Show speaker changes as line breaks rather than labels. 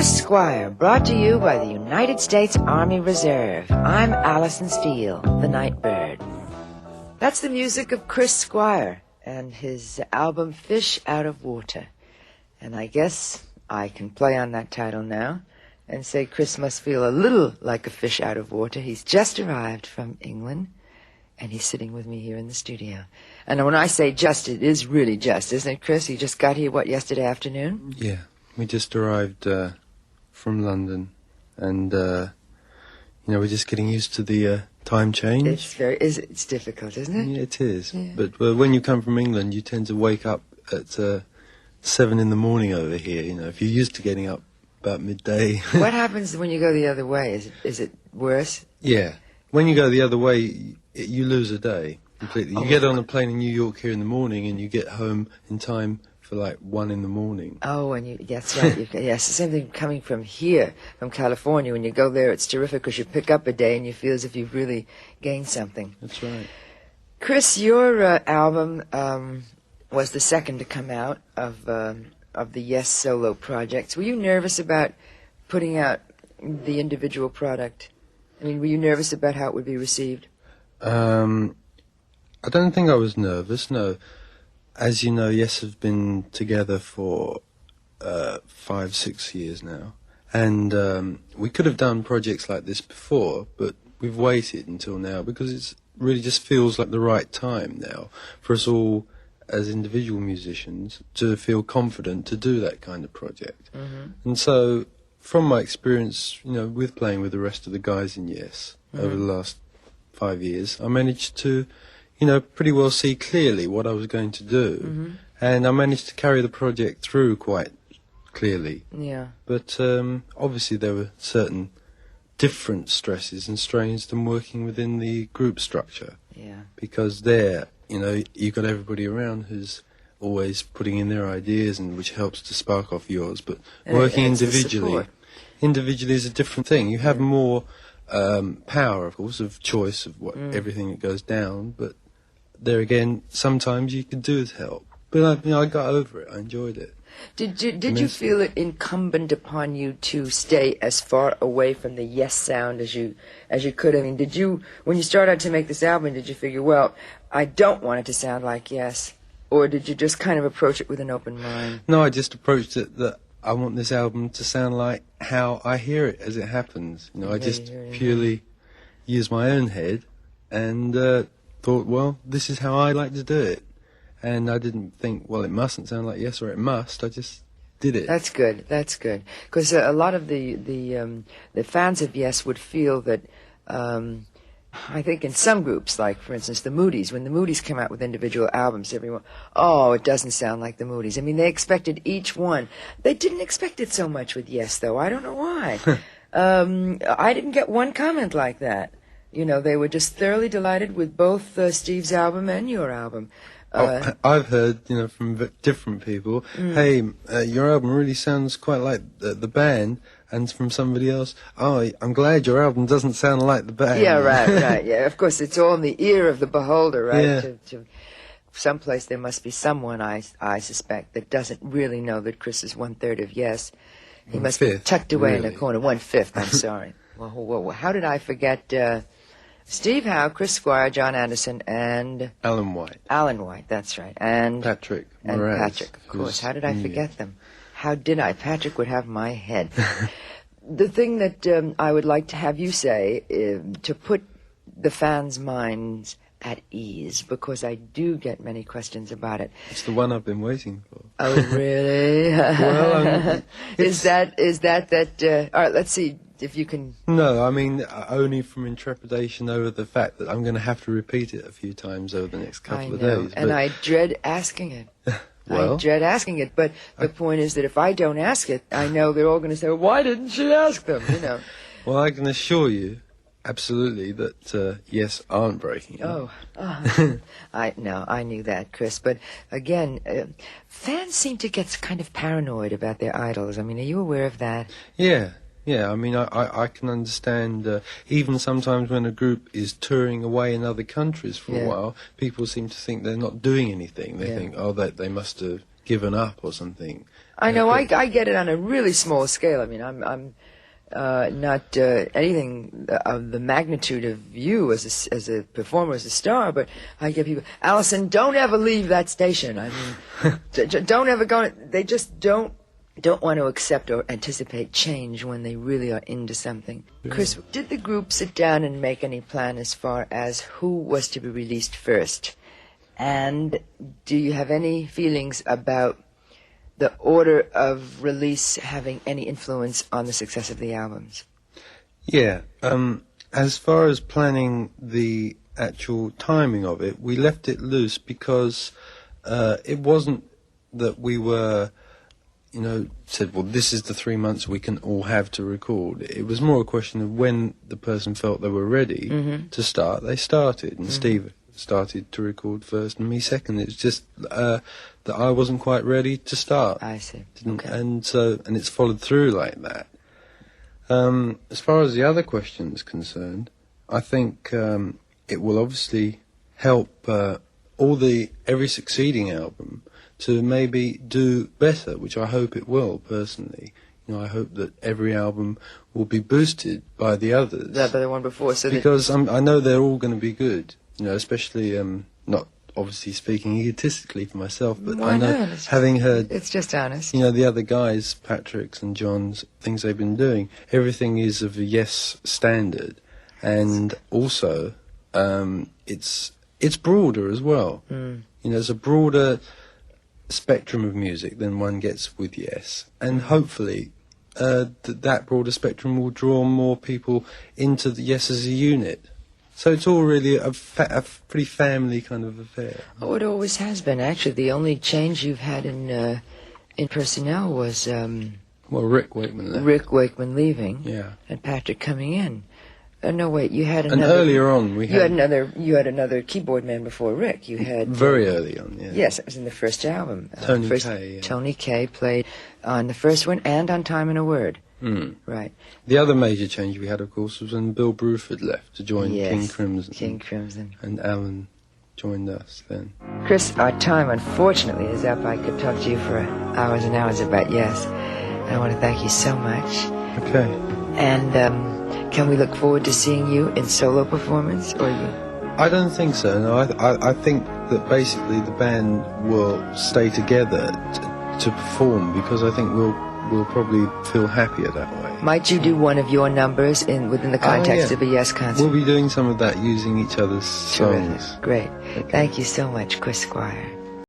Chris Squire, brought to you by the United States Army Reserve. I'm Allison Steele, the Nightbird. That's the music of Chris Squire and his album Fish Out of Water. And I guess I can play on that title now and say Chris must feel a little like a fish out of water. He's just arrived from England, and he's sitting with me here in the studio. And when I say just, it is really just, isn't it, Chris? You just got here, yesterday afternoon?
Yeah, we just arrived from London, and, we're just getting used to the time change.
It's difficult, isn't it?
Yeah, it is.
Yeah.
But when you come from England, you tend to wake up at 7 in the morning over here. If you're used to getting up about midday.
What happens when you go the other way? Is it worse?
Yeah. When you go the other way, you lose a day completely. You get on a plane in New York here in the morning, and you get home in time for like 1 in the morning.
Oh, and that's right. Yes, the same thing coming from here, from California. When you go there, it's terrific because you pick up a day and you feel as if you've really gained something.
That's right.
Chris, your album was the second to come out of the Yes solo projects. Were you nervous about putting out the individual product? I mean, were you nervous about how it would be received?
I don't think I was nervous, no. As you know, Yes have been together for 5-6 years now. And we could have done projects like this before, but we've waited until now because it really just feels like the right time now for us all as individual musicians to feel confident to do that kind of project. Mm-hmm. And so, from my experience, with playing with the rest of the guys in Yes over the last 5 years, I managed to, pretty well see clearly what I was going to do. Mm-hmm. And I managed to carry the project through quite clearly. Yeah. But obviously there were certain different stresses and strains than working within the group structure. Yeah. Because there, you've got everybody around who's always putting in their ideas, and which helps to spark off yours. But working individually is a different thing. You have more power, of course, of choice of everything that goes down. But there again, sometimes you can do with help. But I got over it. I enjoyed it.
Did you feel it incumbent upon you to stay as far away from the Yes sound as you could? I mean, when you started to make this album, did you figure, well, I don't want it to sound like Yes, or did you just kind of approach it with an open mind?
No, I just approached it that I want this album to sound like how I hear it as it happens. I just purely used my own head and thought, well, this is how I like to do it. And I didn't think, well, it mustn't sound like Yes or it must. I just did it.
That's good. Because a lot of the fans of Yes would feel that, I think in some groups, like, for instance, the Moody's, when the Moody's come out with individual albums, everyone, it doesn't sound like the Moody's. I mean, they expected each one. They didn't expect it so much with Yes, though. I don't know why. I didn't get one comment like that. They were just thoroughly delighted with both Steve's album and your album.
I've heard, from different people, hey, your album really sounds quite like the band, and from somebody else, I'm glad your album doesn't sound like the band.
Yeah, right, yeah. Of course, it's all in the ear of the beholder, right?
Yeah.
To someplace there must be someone, I suspect, that doesn't really know that Chris is 1/3 of Yes. He must be tucked away in a corner. 1/5, I'm sorry. Well, how did I forget... Steve Howe, Chris Squire, John Anderson, and...
Alan White.
Alan White, that's right. And...
Patrick.
And Moraz, Patrick, of course. How did I forget them? How did I? Patrick would have my head. The thing that I would like to have you say, to put the fans' minds at ease, because I do get many questions about it.
It's the one I've been waiting for.
Oh, really?
Well,
is that all right, let's see. If you can...
No, I mean, only from intrepidation over the fact that I'm going to have to repeat it a few times over the next couple of days.
And I dread asking it.
Well,
I dread asking it, but the point is that if I don't ask it, I know they're all going to say, well, why didn't she ask them,
Well, I can assure you, absolutely, that Yes aren't breaking up.
I knew that, Chris. But again, fans seem to get kind of paranoid about their idols. I mean, are you aware of that?
Yeah, I mean, I can understand, even sometimes when a group is touring away in other countries for a while, people seem to think they're not doing anything. They think, they must have given up or something.
I know. I get it on a really small scale. I mean, I'm not anything of the magnitude of you as a performer, as a star, but I get people, Alison, don't ever leave that station. I mean, don't ever go. They just don't want to accept or anticipate change when they really are into something. Yeah. Chris, did the group sit down and make any plan as far as who was to be released first? And do you have any feelings about the order of release having any influence on the success of the albums?
Yeah. As far as planning the actual timing of it, we left it loose because it wasn't that we were, said, well, this is the 3 months we can all have to record. It was more a question of when the person felt they were ready to start, they started. And Steve started to record first and me second. It's just that I wasn't quite ready to start.
I see.
Okay. And it's followed through like that. As far as the other question is concerned, I think it will obviously help every succeeding album to maybe do better, which I hope it will, personally. I hope that every album will be boosted by the others.
By the one before.
Because I know they're all going to be good, especially, not obviously speaking egotistically for myself, but I know, having heard...
It's just honest.
The other guys, Patrick's and John's, things they've been doing, everything is of a Yes standard. And also, it's broader as well. There's a broader spectrum of music than one gets with Yes, and hopefully that broader spectrum will draw more people into the Yes as a unit. So it's all really a pretty family kind of affair.
Oh, it always has been. Actually, the only change you've had in personnel was
Rick Wakeman left.
Rick Wakeman leaving,
yeah,
and Patrick coming in. No, wait, you had
another... And earlier on,
you had another keyboard man before Rick. You had...
Very early on, yeah.
Yes, it was in the first album.
Tony Kaye, yeah.
Tony Kaye played on the first one and on Time and a Word. Right.
The other major change we had, of course, was when Bill Bruford left to join King Crimson.
King Crimson.
And Alan joined us then.
Chris, our time, unfortunately, is up. I could talk to you for hours and hours about Yes. I want to thank you so much.
Okay.
And, can we look forward to seeing you in solo performance, or you?
I don't think so. No, I think that basically the band will stay together to perform, because I think we'll probably feel happier that way.
Might you do one of your numbers within the context of a Yes concert?
We'll be doing some of that using each other's songs.
Terrific. Great. Okay. Thank you so much, Chris Squire.